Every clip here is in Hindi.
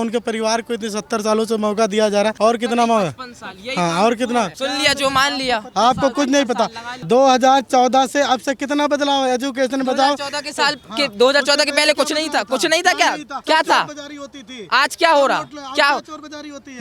उनके परिवार को इतने 70 सालों से मौका दिया जा रहा है, और कितना मौका? हाँ, और कितना? सुन लिया जो मान लिया। आपको कुछ नहीं पता। 2014 से अब से कितना बदलाव है एजुकेशन में, बताओ। 2014 के साल के 2014 के पहले कुछ नहीं था, कुछ नहीं था। क्या था? आज क्या हो रहा? क्या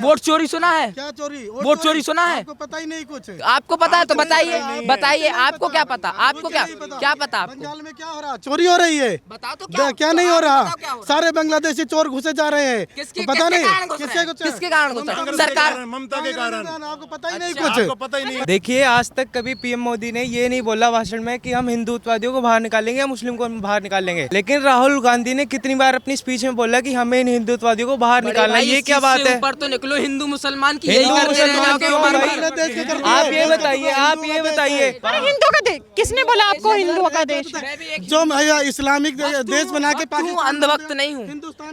वोट चोरी सुना है? क्या चोरी? वोट चोरी सुना है? आपको पता ही नहीं कुछ। आपको पता है तो बताइए, बताइए आपको क्या पता? आपको क्या पता? आपको बंगाल में क्या हो रहा? चोरी हो रही है। बताओ तो क्या नहीं हो रहा? सारे बांग्लादेशी चोर घुसे जा रहे हैं। पता नहीं किसके कारण घुस रहे? सरकार, ममता के कारण। आपको पता ही नहीं कुछ। पता ही नहीं। देखिए, आज तक कभी पीएम मोदी ने ये नहीं बोला भाषण में कि हम हिंदुत्ववादियों को बाहर निकालेंगे या मुस्लिम को बाहर निकालेंगे, लेकिन राहुल गांधी ने कितनी बार अपनी स्पीच में बोला कि हमें इन हिंदुत्ववादियों को बाहर निकालना है। ये क्या बात है? ऊपर तो निकलो, हिंदू मुसलमान की हिंदू यही करते रहे मुसलमान जाके क्यों ऊपर भाई? पर। आप ये बताइए, आप ये बताइए। अरे हिंदू का देश, किसने बोला आपको हिंदुओं का देश है? जो इस्लामिक देश बना के तू अंधभक्त नहीं हूँ।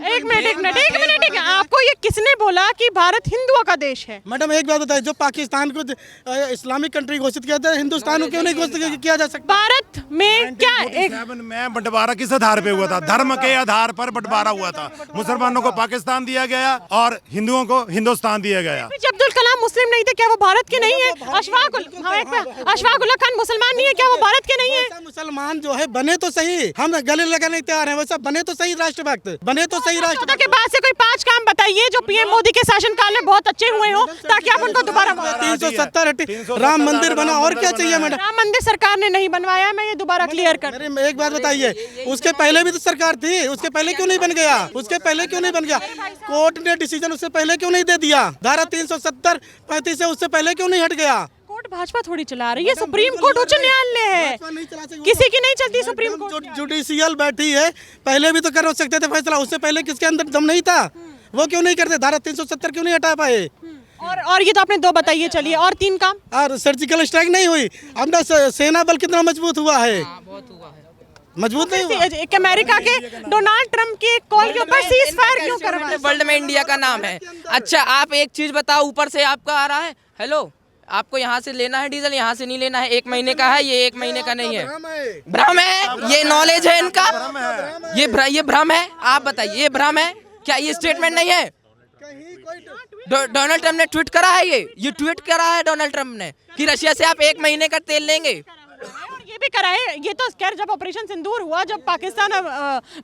एक मिनट, आपको ये किसने बोला कि भारत हिंदुओं का देश है? मैडम एक बात बताइए, जो पाकिस्तान को इस्लामिक कंट्री घोषित किया था, हिंदुस्तान को क्यों नहीं घोषित किया जा सकता? भारत में क्या एक 1947 में बंटवारा किस आधार पे हुआ था? धर्म के आधार पर बंटवारा हुआ था। मुसलमानों को पाकिस्तान दिया गया और हिंदुओं को हिंदुस्तान दिया गया। अब्दुल कलाम मुस्लिम नहीं थे, क्या वो भारत के नहीं है? अशफाक उल्लाह खान मुसलमान नहीं है, क्या वो भारत के नहीं है? मुसलमान जो है बने तो सही, हम गले लगाने तैयार हैं, वैसा बने तो सही राष्ट्रभक्त, बने तो सही राष्ट्र के बाद से कोई 5 काम बताइए जो पीएम मोदी के शासनकाल में बहुत अच्छे हुए हो, ताकि आप उनको दोबारा 370 राम मंदिर बना, और क्या चाहिए मैडम? राम मंदिर सरकार ने नहीं बनवाया, मैं ये दोबारा क्लियर कर। अरे एक बात बताइए, उसके पहले भी तो सरकार थी, उसके पहले क्यों नहीं बन गया? उसके पहले क्यों नहीं बन गया? कोर्ट ने डिसीजन उससे पहले क्यों नहीं दे दिया? धारा 370-35 से उससे पहले क्यों नहीं हट गया? कोर्ट भाजपा थोड़ी चला रही है, सुप्रीम कोर्ट उच्च न्यायालय है, किसी की नहीं चलती सुप्रीम कोर्ट। जुडिशियल बैठी है, पहले भी तो कर सकते थे फैसला, उससे पहले किसके अंदर दम नहीं था? वो क्यों नहीं करते? धारा 370 क्यों नहीं हटा पाए? और ये तो आपने 2 बताइए, चलिए और 3 काम। और सर्जिकल स्ट्राइक नहीं हुई, अपना सेना बल कितना मजबूत हुआ है? मजबूत नहीं हुआ। एक अमेरिका के डोनाल्ड ट्रम्प के कॉल के ऊपर सीज फायर क्यों करवाया? वर्ल्ड में इंडिया का नाम है। अच्छा आप एक चीज बताओ, ऊपर से आपका आ रहा है, हेलो आपको यहाँ से लेना है डीजल, यहाँ से नहीं लेना है, 1 महीने का है, ये 1 महीने का नहीं है। भ्रम है, ये नॉलेज है इनका, ये भ्रम है। आप बताइए, ये भ्रम है क्या? ये स्टेटमेंट नहीं है? डोनाल्ड ट्रम्प ने ट्वीट करा है, ये ट्वीट करा है डोनाल्ड ट्रम्प ने कि रशिया से आप 1 महीने का तेल लेंगे। ये भी कराए, ये तो खैर जब ऑपरेशन सिंदूर हुआ, जब पाकिस्तान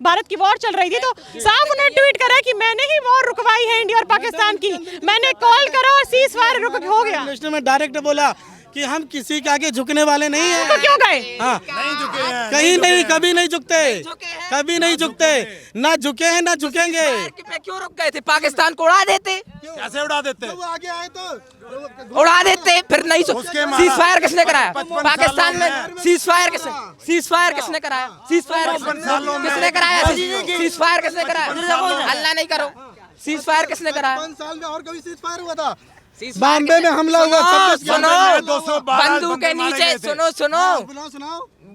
भारत की वॉर चल रही थी, तो साफ उन्होंने ट्वीट करा कि मैंने ही वॉर रुकवाई है इंडिया और पाकिस्तान की, मैंने कॉल करा और सीज फायर रुक हो गया। में डायरेक्ट बोला कि हम किसी के आगे झुकने वाले नहीं हैं। तो क्यों गए? हाँ, नहीं झुके हैं, कहीं नहीं, कभी नहीं झुकते, कभी नहीं झुकते, ना झुके हैं ना झुकेंगे। क्यों रुक गए थे? पाकिस्तान को उड़ा देते। कैसे उड़ा देते? वो आगे आए तो उड़ा देते, फिर नहीं। सीज फायर किसने कराया पाकिस्तान में? सीज फायर किसने कराया? सीज फायर किसने कराया? सीज फायर किसने कराया? अल्लाह नहीं करो, सीज फायर किसने कराया? 5 साल में और कभी सीज फायर हुआ था? बॉम्बे में हमला हुआ। सुनो, बंदूक के नीचे, सुनो,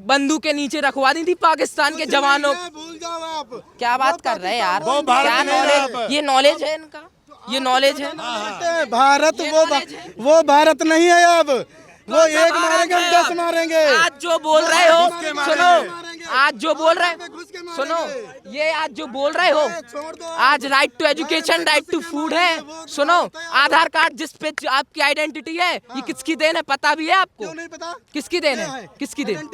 बंदूक के नीचे रखवा दी थी पाकिस्तान के जवानों। भूल जाओ आप, क्या बात कर रहे हैं यार? क्या नॉलेज? ये नॉलेज है इनका, ये नॉलेज है। भारत वो भारत नहीं है अब, वो एक मारेंगे, 10 मारेंगे। आज जो बोल रहे हो, सुनो, आज जो बोल रहे सुनो, ये आज जो बोल रहे हो, आज right to education, right to food है। सुनो, आधार कार्ड जिस पे आपकी आइडेंटिटी है, ये किसकी देन है? पता भी है आपको? क्यों नहीं पता? किसकी देन है? किसकी देन?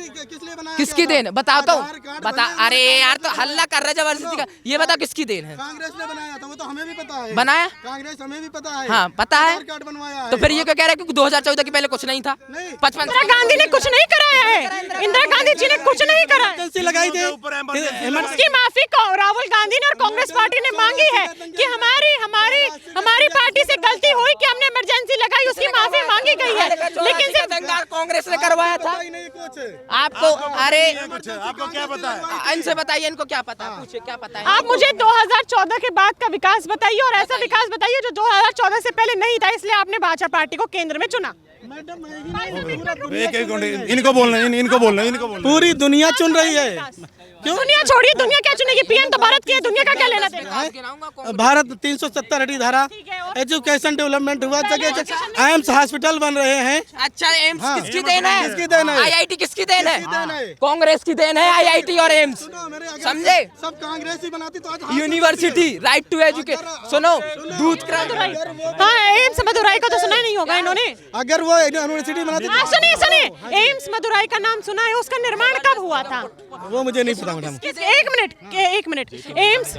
किसकी देन? बताता हूँ, बता। अरे यार तो हल्ला कर रहे जबरदस्ती का, ये बता किसकी देन है? कांग्रेस ने बनाया था, वो तो हमें भी पता है। बनाया? कांग्रेस, हमें भी पता है। हाँ पता है। कार्ड बनवाया तो फिर ये क्या कह रहे हैं कि 2014 के पहले कुछ नहीं था? 55 इंदिरा गांधी ने कुछ नहीं कराया है, इंदिरा गांधी जी ने कुछ नहीं कराया। लगाई थी, इसकी माफी राहुल गांधी ने और कांग्रेस पार्टी ने मांगी है कि हमारी पार्टी से गलती हुई कि हमने इमरजेंसी लगाई, उसकी माफी मांगी गई है, लेकिन सिर्फ कांग्रेस ने करवाया था आपको। अरे आपको क्या पता है? इनसे बताइए, इनको क्या पता है? पूछिए क्या पता है? आप मुझे 2014 के बाद का विकास बताइए, और ऐसा विकास बताइए जो 2014 से पहले नहीं था, इसलिए आपने भाजपा पार्टी को केंद्र में चुना। इनको बोलना, इनको बोलना। पूरी दुनिया चुन रही है। क्यों? दुनिया छोड़िए, दुनिया क्या चुनेगी? पीएम तो भारत की है, दुनिया का क्या लेना देना? भारत 370 हटी धारा, एजुकेशन डेवलपमेंट हुआ, जगह एम्स हॉस्पिटल बन रहे हैं। अच्छा एम्स हाँ। किसकी देन है? किसकी देन है? आईआईटी किसकी देन है? किसकी देन है? कांग्रेस की देन है आईआईटी और एम्स, समझे? सब कांग्रेस ही बनाती तो आज यूनिवर्सिटी, राइट टू एजुकेशन। सुनो, दूध क्रांति। हाँ, एम्स मदुराई का तो सुना ही नहीं होगा इन्होंने। अगर वो यूनिवर्सिटी बनाती हाँ, सुनिए सुनिए, एम्स मदुराई का नाम सुना है, उसका निर्माण कब हुआ था? वो मुझे नहीं पता मैडम। एक minute, AIIMS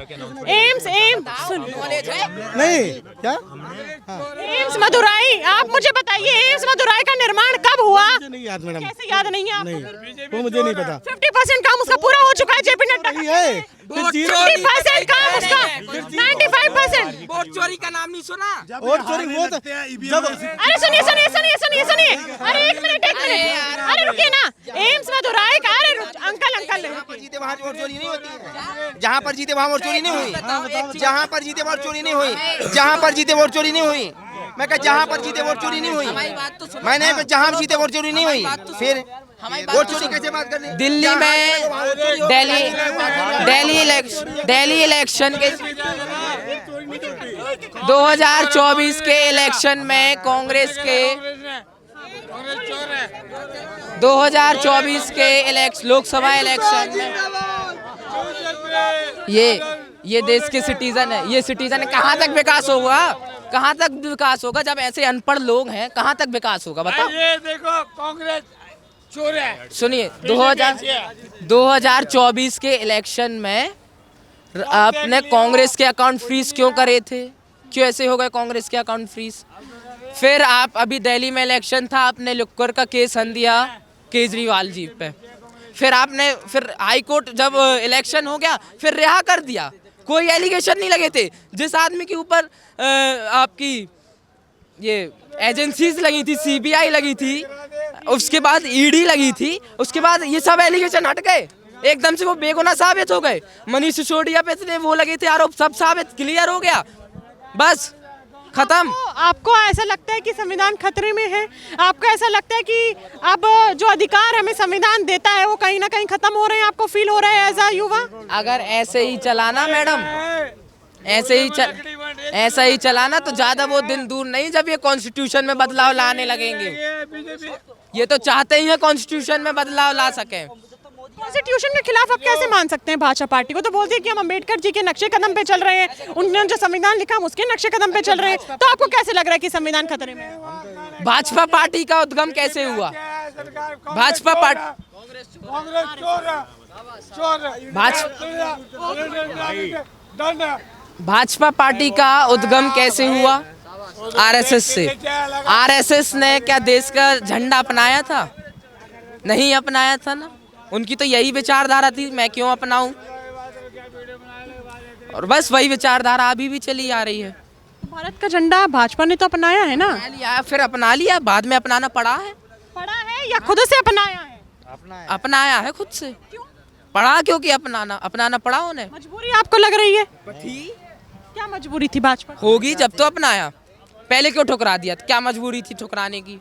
AIIMS AIIMS knowledge है? नहीं क्या? एम्स मदुराई, आप मुझे बताइए एम्स मदुराई का निर्माण कब हुआ? मुझे नहीं याद मैडम, कैसे याद नहीं है आपको? नहीं वो मुझे नहीं पता। 50% काम उसका पूरा हो चुका है जेपी नड्डा यही का। है 50% काम उसका, 95%। वोट चोरी का नाम नहीं सुना? और चोरी वो तो जब अरे सुनिए सुनिए सुनिए सुनिए सुनिए, अरे एक मिनट, अरे रुकिए ना, एम्स मदुराई का, अरे अंकल जीते वहाँ वोट चोरी नहीं होती है। जहाँ पर जीते वहाँ वोट चोरी नहीं हुई। जहाँ पर जीते वोट चोरी नहीं हुई। जहाँ पर जीते वोट चोरी नहीं हुई। मैं कहा जहाँ पर जीते वोट चोरी नहीं हुई। मैंने कहा जहाँ जीते वोट चोरी नहीं हुई, फिर वोट चोरी कैसे बात कर ली? दिल्ली में दिल्ली इलेक्शन के 2024 के इलेक्शन में कांग्रेस के 2024 के लोकसभा इलेक्शन में ये देश के सिटीजन है, ये सिटीजन है। कहाँ तक विकास होगा? कहाँ तक विकास होगा जब ऐसे अनपढ़ लोग हैं? कहाँ तक विकास होगा बताओ? ये देखो कांग्रेस चोर है। सुनिए, 2024 के इलेक्शन में आपने कांग्रेस के अकाउंट फ्रीज क्यों करे थे? क्यों ऐसे हो गए कांग्रेस के अकाउंट फ्रीज? फिर आप अभी दिल्ली में इलेक्शन था, आपने लिक्कर का केस हन दिया केजरीवाल जी पे। फिर हाई कोर्ट जब इलेक्शन हो गया फिर रिहा कर दिया। कोई एलिगेशन नहीं लगे थे। जिस आदमी के ऊपर आपकी ये एजेंसीज लगी थी, सीबीआई लगी थी, उसके बाद ईडी लगी थी, उसके बाद ये सब एलिगेशन हट गए, एकदम से वो बेगुनाह साबित हो गए। मनीष सिसोदिया पे इतने वो लगे थे आरोप, सब साबित क्लियर हो गया, बस खत्म। आपको ऐसा लगता है कि संविधान खतरे में है? आपको ऐसा लगता है कि अब जो अधिकार हमें संविधान देता है वो कहीं ना कहीं खत्म हो रहे हैं? आपको फील हो रहा है एज अ युवा? अगर ऐसे ही चलाना मैडम, ऐसा ही चलाना तो ज्यादा वो दिन दूर नहीं जब ये कॉन्स्टिट्यूशन में बदलाव लाने लगेंगे। ये तो चाहते ही है कॉन्स्टिट्यूशन में बदलाव ला सके। कॉन्स्टिट्यूशन के खिलाफ आप कैसे मान सकते हैं भाजपा पार्टी को? तो बोलती है कि हम अम्बेडकर जी के नक्शे कदम पे चल रहे हैं, उन्होंने जो संविधान लिखा हम उसके नक्शे कदम पे चल रहे हैं। तो आपको कैसे लग रहा है कि संविधान खतरे में है? भाजपा पार्टी का उद्गम कैसे हुआ? भाजपा पार्टी भाजपा पार्टी का उद्गम कैसे हुआ? आरएसएस से। आरएसएस ने क्या देश का झंडा अपनाया था? नहीं अपनाया था ना। उनकी तो यही विचारधारा थी, मैं क्यों अपनाऊं, और बस वही विचारधारा अभी भी चली आ रही है। भारत का झंडा भाजपा ने तो अपनाया है ना? फिर अपना लिया, बाद में अपनाना पड़ा है या खुद से अपनाया है? अपनाया है खुद से। पड़ा क्योंकि अपनाना पड़ा उन्हें। मजबूरी आपको लग रही है? क्या मजबूरी थी भाजपा? होगी जब तो अपनाया, पहले क्यों ठुकरा दिया? क्या मजबूरी थी ठुकराने की?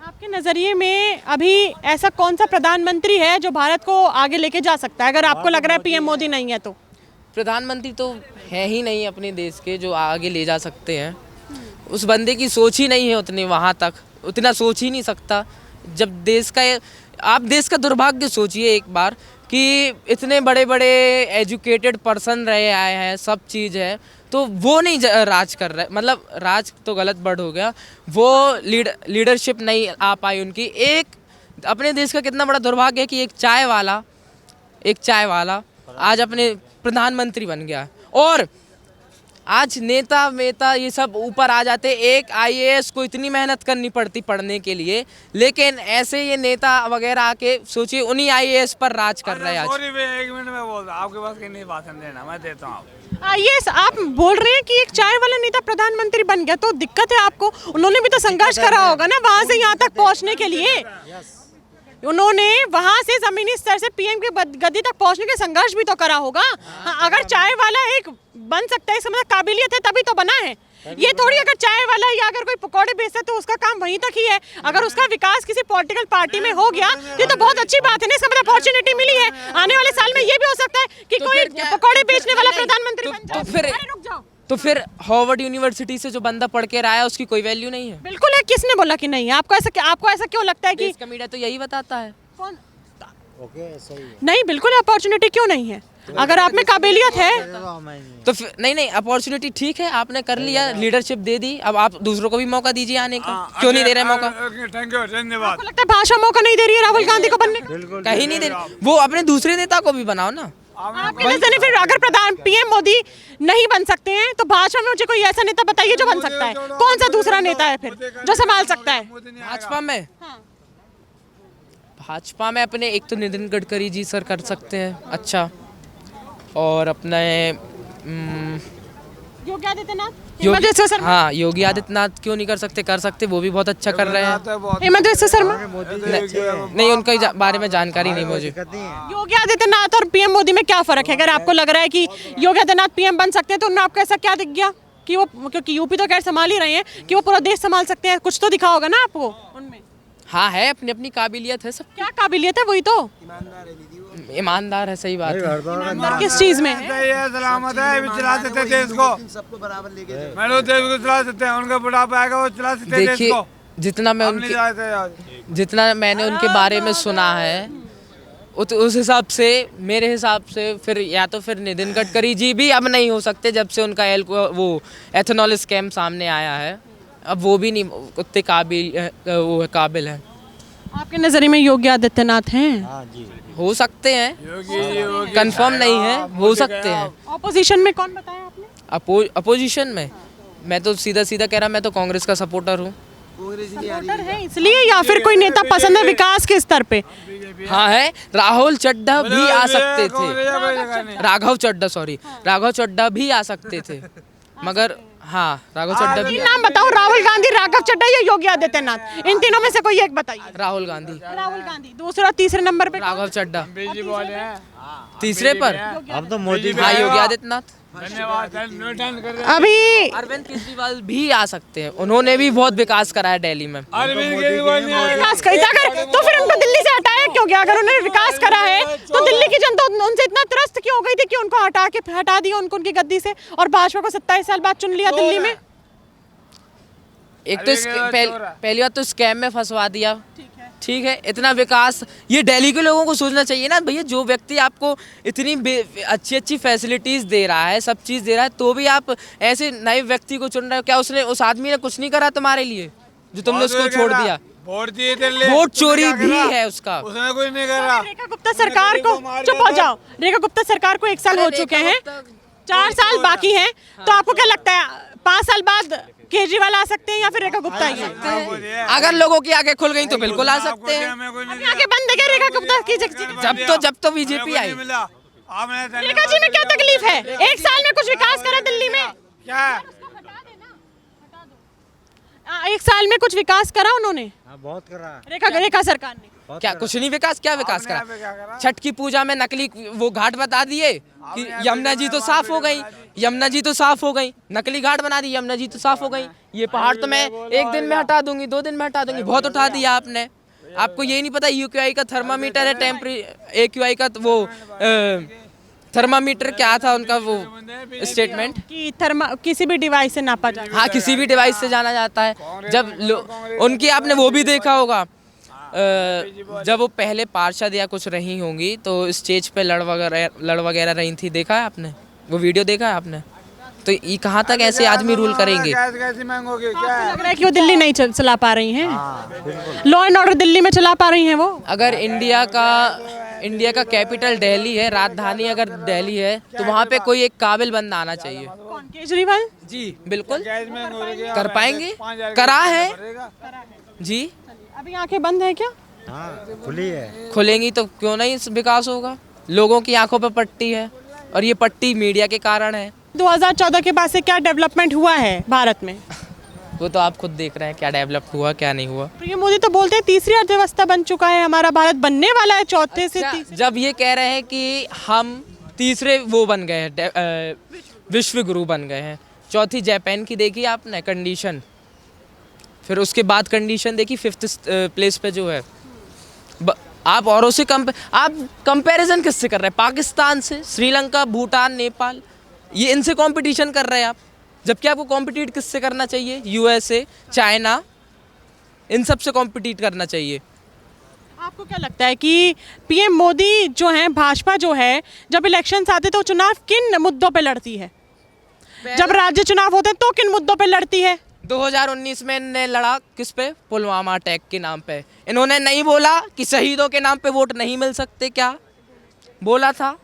आपके नजरिए में अभी ऐसा कौन सा प्रधानमंत्री है जो भारत को आगे लेके जा सकता है, अगर आपको लग रहा है पीएम मोदी नहीं है तो? प्रधानमंत्री तो है ही नहीं अपने देश के जो आगे ले जा सकते हैं। उस बंदे की सोच ही नहीं है उतनी, वहाँ तक उतना सोच ही नहीं सकता। जब देश का, आप देश का दुर्भाग्य सोचिए एक बार कि इतने बड़े बड़े एजुकेटेड पर्सन रहे आए हैं, सब चीज़ है, तो वो नहीं राज कर रहे, मतलब राज तो गलत वर्ड हो गया, वो लीडरशिप नहीं आ पाई उनकी। एक अपने देश का कितना बड़ा दुर्भाग्य है कि एक चाय वाला आज अपने प्रधानमंत्री बन गया, और आज नेता वेता ये सब ऊपर आ जाते। एक आईएएस को इतनी मेहनत करनी पड़ती पढ़ने के लिए, लेकिन ऐसे ये नेता वगैरह आके सोचिए उन्हीं आईएएस पर राज कर रहे हैं आज। एक मिनट में बोल, आपके पास नहीं भाषण देना, मैं देता हूँ। आईएएस आप बोल रहे हैं कि एक चाय वाला नेता प्रधानमंत्री बन गया, तो दिक्कत है आपको? उन्होंने भी तो संघर्ष करा होगा ना वहां से यहाँ तक पहुँचने के लिए। उन्होंने वहां से जमीनी स्तर से पीएम की गद्दी तक पहुंचने के संघर्ष भी तो करा होगा। अगर चाय वाला एक बन सकता है, इसका मतलब काबिलियत है तभी तो बना है। ये थोड़ी अगर चाय वाला या अगर कोई पकौड़े बेचता है तो उसका काम वहीं तक ही है। अगर उसका विकास किसी पॉलिटिकल पार्टी में हो गया ये तो बहुत अच्छी बात है ना, इसका मतलब अपॉर्चुनिटी मिली है। आने वाले साल में ये भी हो सकता है कि कोई पकौड़े बेचने वाला प्रधानमंत्री बन जाए। फिर रुक जाओ, तो फिर हार्वर्ड यूनिवर्सिटी से जो बंदा पढ़ के आया उसकी कोई वैल्यू नहीं है। बिल्कुल है, किसने बोला कि नहीं है? आपको ऐसा क्यों लगता है कि इसका मीडिया तो यही बताता है। कौन नहीं, बिल्कुल अपॉर्चुनिटी क्यों नहीं है? अगर आप में काबिलियत है तो फिर नहीं अपॉर्चुनिटी ठीक है, आपने कर लिया, लीडरशिप दे दी, अब आप दूसरों को भी मौका दीजिए आने का। क्यों नहीं दे रहे मौका? थैंक यू, धन्यवाद। आपको लगता है भाषा मौका नहीं दे रही है राहुल गांधी को बनने का? कहीं नहीं दे रही, वो अपने दूसरे नेता को भी बनाओ ना। आपके नजर फिर अगर प्रधान पीएम मोदी नहीं बन सकते हैं तो भाजपा में मुझे कोई ऐसा नेता बताइए जो बन सकता है। कौन सा दूसरा नेता है फिर जो संभाल सकता है? भाजपा में भाजपा में अपने एक तो नितिन गडकरी जी सर कर सकते हैं अच्छा, और अपने योगी आदित्यनाथ, हेमंत बिस्वा शर्मा। हाँ योगी आदित्यनाथ क्यों नहीं कर सकते? कर सकते, वो भी बहुत अच्छा कर रहे हैं। हेमंत बिस्वा शर्मा, नहीं उनके बारे में जानकारी नहीं मुझे। योगी आदित्यनाथ और पीएम मोदी में क्या फर्क है? अगर आपको लग रहा है कि योगी आदित्यनाथ पीएम बन सकते हैं तो उनमें आपको ऐसा क्या दिख गया कि वो, क्योंकि यूपी तो खैर संभाल ही रहे हैं, कि वो पूरा देश संभाल सकते हैं? कुछ तो दिखा होगा ना आपको उनमें। हाँ है, अपनी अपनी काबिलियत है सब। क्या काबिलियत है? वही तो ईमानदार है, सही बात है। ईमानदार किस चीज में है? सलामत है, भी चला सकते हैं देश को, सबको बराबर लेके मैं लोग देश को चला सकते हैं, उनका बुढ़ापा आएगा वो चला सकते हैं देश देखिए को। जितना मैंने उनके बारे में सुना है उस हिसाब से, मेरे हिसाब से फिर या तो फिर नितिन गडकरी जी भी अब नहीं हो सकते जब से उनका वो एथेनॉल स्कैम सामने आया है। अब वो भी नहीं उतने काबिल है। आपके नजरिए में योगी आदित्यनाथ हैं? हो सकते हैं, कंफर्म नहीं है, हो सकते हैं। ऑपोजिशन में कौन बताया आपने? अपोजिशन में मैं तो सीधा कह रहा, मैं तो कांग्रेस का सपोर्टर हूँ। सपोर्टर है इसलिए, या फिर कोई नेता पसंद है विकास के स्तर पे? हाँ है, राहुल चड्ढा भी आ सकते थे, राघव चड्ढा भी आ सकते थे, मगर हाँ राघव चड्ढा भी। नाम बताओ, राहुल गांधी, राघव चड्ढा या योगी आदित्यनाथ, इन तीनों में से कोई एक बताइए। राहुल गांधी। दूसरा, तीसरे नंबर पे राघव चड्ढा। तीसरे पर अब तो मोदी। हाँ योगी आदित्यनाथ। अभी अरविंद केजरीवाल भी आ सकते हैं, उन्होंने भी बहुत विकास करा है दिल्ली में। विकास तो फिर उनको दिल्ली से हटाया क्यों गया? अगर उन्होंने विकास करा है तो दिल्ली की जनता उनसे इतना त्रस्त क्यों हो गई थी कि उनको हटा दिया उनको उनकी गद्दी से, और भाजपा को 27 साल बाद चुन लिया दिल्ली में? एक तो पहली बात तो स्कैम में फंसवा दिया, ठीक है। इतना विकास ये दिल्ली के लोगों को सोचना चाहिए ना भैया, जो व्यक्ति आपको इतनी अच्छी फैसिलिटीज दे रहा है, सब चीज़ दे रहा है, तो भी आप ऐसे नए व्यक्ति को चुन रहे हो। क्या उसने, उस आदमी ने कुछ नहीं करा तुम्हारे लिए जो तुमने उसको छोड़ दिया? वोट चोरी भी है उसका, उसने कुछ नहीं करा। रेखा गुप्ता सरकार को, चुप हो जाओ, रेखा गुप्ता सरकार को 1 साल हो चुके हैं, 4 साल बाकी हैं, तो आपको क्या लगता है 5 साल बाद केजरीवाल आ सकते हैं या फिर रेखा गुप्ता ही? अगर लोगों की आंखें खुल गई तो बिल्कुल आ सकते हैं। आगे बंद है रेखा गुप्ता की? जब तो बीजेपी आई। रेखा जी में क्या तकलीफ है? 1 साल में कुछ विकास करा दिल्ली में? क्या 1 साल में कुछ विकास करा उन्होंने? बहुत करा रेखा सरकार ने। क्या कुछ नहीं विकास? क्या विकास करा? छठ की पूजा में नकली वो घाट बता दिए कि यमुना जी तो साफ हो गई, यमुना जी तो साफ हो गई, नकली घाट बना दी, यमुना जी तो साफ हो गई। ये पहाड़ तो मैं 1 दिन में हटा दूंगी, 2 दिन में हटा दूंगी, बहुत उठा दिया आपने। आपको यही नहीं पता AQI का थर्मामीटर है, AQI का वो थर्मामीटर क्या था उनका वो स्टेटमेंट कि किसी भी डिवाइस से नापा जाए। हाँ किसी भी डिवाइस से जाना जाता है। जब उनकी आपने वो भी देखा होगा, जब वो पहले पार्षद या कुछ रही होंगी तो स्टेज पे लड़ वगैरह रही थी, देखा है आपने वो वीडियो? देखा है आपने? तो ये कहाँ तक ऐसे आदमी रूल करेंगे? लग रहा है कि वो दिल्ली नहीं चला पा रही हैं, लॉ एंड ऑर्डर दिल्ली में चला पा रही हैं वो। अगर इंडिया का कैपिटल दिल्ली है, राजधानी अगर दिल्ली है, तो वहाँ पे कोई एक काबिल बंदा आना चाहिए। कौन? केजरीवाल जी बिल्कुल कर पाएंगे, करा है जी। अभी आंखें बंद है क्या? खुली है, खुलेंगी तो क्यों नहीं विकास होगा? लोगों की आंखों पे पट्टी है, और ये पट्टी मीडिया के कारण है। 2014 के बाद से क्या डेवलपमेंट हुआ है भारत में? वो तो आप खुद देख रहे हैं क्या डेवलप हुआ क्या नहीं हुआ। पीएम मोदी तो बोलते हैं तीसरी अर्थव्यवस्था बन चुका है हमारा भारत, बनने वाला है चौथे से तीसरे। जब ये कह रहे हैं कि हम तीसरे वो बन गए हैं, विश्व गुरु बन गए हैं, चौथी जापान की देखी आपने कंडीशन, फिर उसके बाद कंडीशन देखी 5th प्लेस पे जो है। आप औरों से आप कंपैरिजन किससे कर रहे हैं? पाकिस्तान से, श्रीलंका, भूटान, नेपाल, ये इनसे कंपटीशन कर रहे हैं आप। जबकि आपको कॉम्पिटिट किससे करना चाहिए? यूएसए, चाइना, इन सब से कॉम्पिटिट करना चाहिए। आपको क्या लगता है कि पीएम मोदी जो हैं, भाजपा जो है, जब इलेक्शंस आते तो चुनाव किन मुद्दों पे लड़ती है? जब राज्य चुनाव होते हैं तो किन मुद्दों पे लड़ती है? 2019 में इन्होंने लड़ा किस पे? पुलवामा अटैक के नाम पे। इन्होंने नहीं बोला कि शहीदों के नाम पे वोट नहीं मिल सकते, क्या बोला था?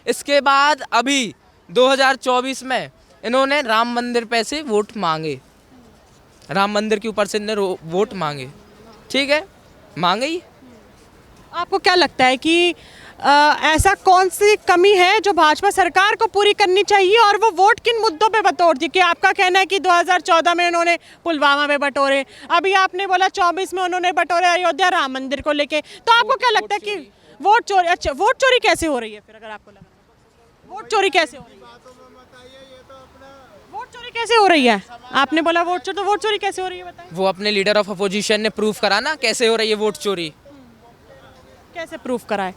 इसके बाद अभी 2024 में इन्होंने राम मंदिर पे से वोट मांगे, राम मंदिर के ऊपर से इन्होंने वोट मांगे, ठीक है, मांगे ही। आपको क्या लगता है कि ऐसा कौन सी कमी है जो भाजपा सरकार को पूरी करनी चाहिए और वो वोट किन मुद्दों पे बटोरती है? कि आपका कहना है कि 2014 में उन्होंने पुलवामा में बटोरे, अभी आपने बोला 24 में उन्होंने बटोरे अयोध्या राम मंदिर को लेके, तो आपको क्या लगता है कि वोट चोरी? अच्छा, वोट चोरी कैसे हो रही है फिर? अगर आपको लग रहा है वोट चोरी कैसे हो रही है, वोट चोरी कैसे हो रही है? आपने बोला वोट चोरी, तो वोट चोरी कैसे हो रही है बताइए? वो अपने लीडर ऑफ अपोजिशन ने प्रूफ करा ना कैसे हो रही है वोट चोरी। कैसे प्रूफ कराए?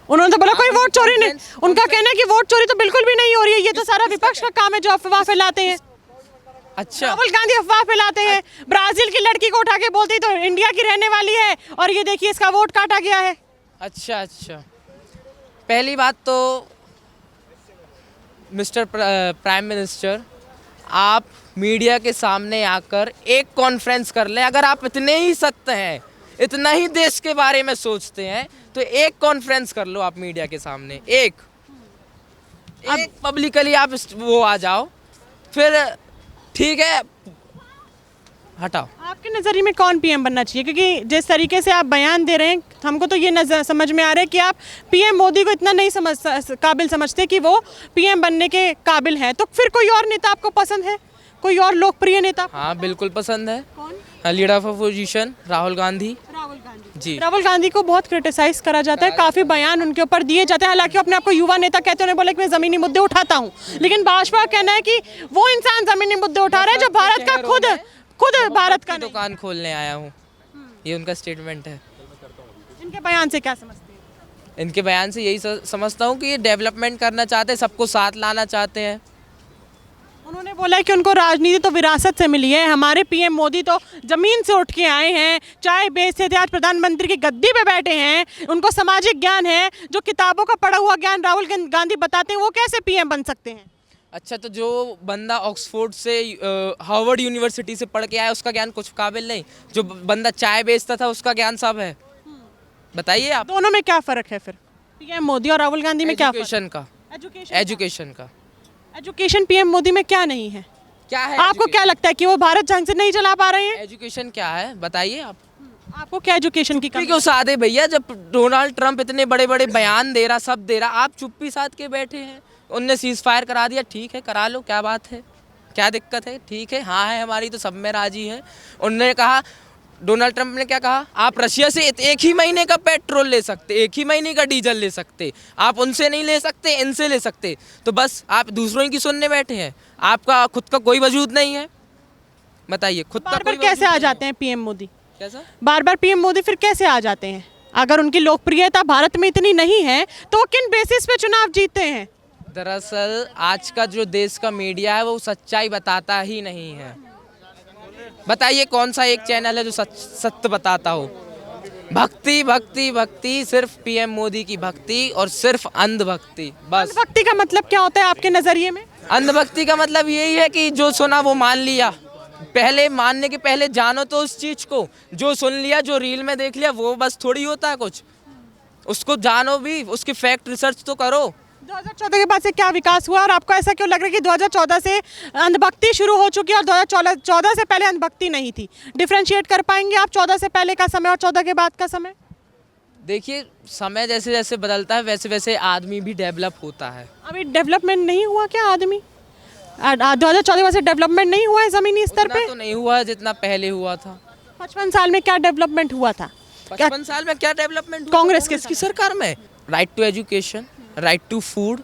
उन्होंने तो बोला कोई वोट चोरी नहीं। उनका कहना है कि वोट चोरी तो बिल्कुल भी नहीं हो रही है, ये तो सारा विपक्ष का काम है जो अफवाह फैलाते हैं। अच्छा, राहुल गांधी अफवाह फैलाते हैं, ब्राजील की लड़की को उठा के बोलते हैं तो इंडिया की रहने वाली है और ये देखिए इसका वोट काटा गया है। अच्छा, पहली बात तो मिस्टर प्राइम मिनिस्टर, आप मीडिया के सामने आकर एक कॉन्फ्रेंस कर लें। अगर आप इतने ही सत्य हैं, इतना ही देश के बारे में सोचते हैं, तो एक कॉन्फ्रेंस कर लो आप मीडिया के सामने, एक पब्लिकली आप वो आ जाओ, फिर ठीक है, हटाओ। आपके नज़रिए में कौन पीएम बनना चाहिए? क्योंकि जिस तरीके से आप बयान दे रहे हैं, हमको तो ये समझ में आ रहा है कि आप पीएम मोदी को इतना नहीं काबिल समझते कि वो पीएम बनने के काबिल हैं। तो फिर कोई और नेता आपको पसंद है? कोई और लोकप्रिय नेता? हाँ, बिल्कुल पसंद है। कौन? Leader of opposition Rahul Gandhi. Rahul Gandhi ji. Rahul Gandhi को बहुत क्रिटिसाइज करा जाता है, काफी बयान उनके ऊपर दिए जाते हैं। हालांकि अपने आप को युवा नेता कहते हैं, बोले कि मैं जमीनी मुद्दे उठाता हूँ, लेकिन भाजपा का कहना है कि वो इंसान जमीनी मुद्दे उठा रहा है जो भारत का खुद भारत का दुकान खोलने आया हूँ, ये उनका स्टेटमेंट है। इनके बयान से क्या समझते हैं? इनके बयान से यही समझता हूँ कि ये डेवलपमेंट करना चाहते हैं, सबको साथ लाना चाहते हैं। उन्होंने बोला है कि उनको राजनीति तो विरासत से मिली है, हमारे पीएम मोदी तो जमीन से उठ के आए हैं, चाय बेचते थे, आज प्रधानमंत्री की गद्दी पे बैठे हैं, उनको सामाजिक ज्ञान है, जो किताबों का पढ़ा हुआ ज्ञान राहुल गांधी बताते हैं, वो कैसे पीएम बन सकते हैं? अच्छा, तो जो बंदा ऑक्सफोर्ड से हार्वर्ड यूनिवर्सिटी से पढ़ के आया उसका ज्ञान कुछ काबिल नहीं, जो बंदा चाय बेचता था उसका ज्ञान सब है। बताइए आप, दोनों में क्या फर्क है फिर? पीएम मोदी और राहुल गांधी में क्या फर्क? एजुकेशन का। एजुकेशन पीएम मोदी में क्या नहीं है? क्या है? आपको क्या लगता है कि वो भारत ढंग से नहीं चला पा रहे हैं? एजुकेशन क्या है बताइए आप। आपको क्या एजुकेशन की कमी? क्यों सादे भैया, जब डोनाल्ड ट्रंप इतने बड़े बड़े बयान दे रहा, सब दे रहा, आप चुप्पी साध के बैठे हैं। उनने सीज फायर करा दिया, ठीक है, करा लो, क्या बात है, क्या दिक्कत है? ठीक है, हाँ है हमारी तो सब में राजी है। उन्होंने कहा, डोनाल्ड ट्रंप ने क्या कहा, आप रशिया से एक ही महीने का पेट्रोल ले सकते, एक ही महीने का डीजल ले सकते, आप उनसे नहीं ले सकते, इनसे ले सकते, तो बस आप दूसरों की सुनने बैठे हैं, आपका खुद का कोई वजूद नहीं है। बताइए, खुद का बार कैसे आ जाते हैं पीएम मोदी? कैसा? बार पीएम मोदी फिर कैसे आ जाते हैं? अगर उनकी लोकप्रियता भारत में इतनी नहीं है तो वो किन बेसिस पे चुनाव जीतते हैं? दरअसल आज का जो देश का मीडिया है वो सच्चाई बताता ही नहीं है। बताइए कौन सा एक चैनल है जो सत्य बताता हो? भक्ति भक्ति भक्ति, सिर्फ पीएम मोदी की भक्ति और सिर्फ अंधभक्ति, बस। भक्ति का मतलब क्या होता है आपके नजरिए में? अंधभक्ति का मतलब यही है कि जो सुना वो मान लिया। पहले मानने के पहले जानो तो उस चीज को, जो सुन लिया, जो रील में देख लिया, वो बस थोड़ी होता है कुछ, उसको जानो भी, उसकी फैक्ट रिसर्च तो करो। 2014 के बाद से क्या विकास हुआ और आपको ऐसा क्यों लग रहा है कि 2014 से अंधभक्ति शुरू हो चुकी है और 2014 से पहले अंधभक्ति नहीं थी? डिफरेंशिएट कर पाएंगे आप 14 से पहले का समय और 14 के बाद का समय? देखिए, समय जैसे जैसे बदलता है वैसे वैसे आदमी भी डेवलप होता है। अभी डेवलपमेंट नहीं हुआ क्या? आदमी 2014 से डेवलपमेंट नहीं हुआ है जमीनी स्तर पे? तो नहीं हुआ जितना पहले हुआ था। 55 साल में क्या डेवलपमेंट हुआ था? 55 साल में क्या डेवलपमेंट? कांग्रेस की सरकार में right to education, right to food,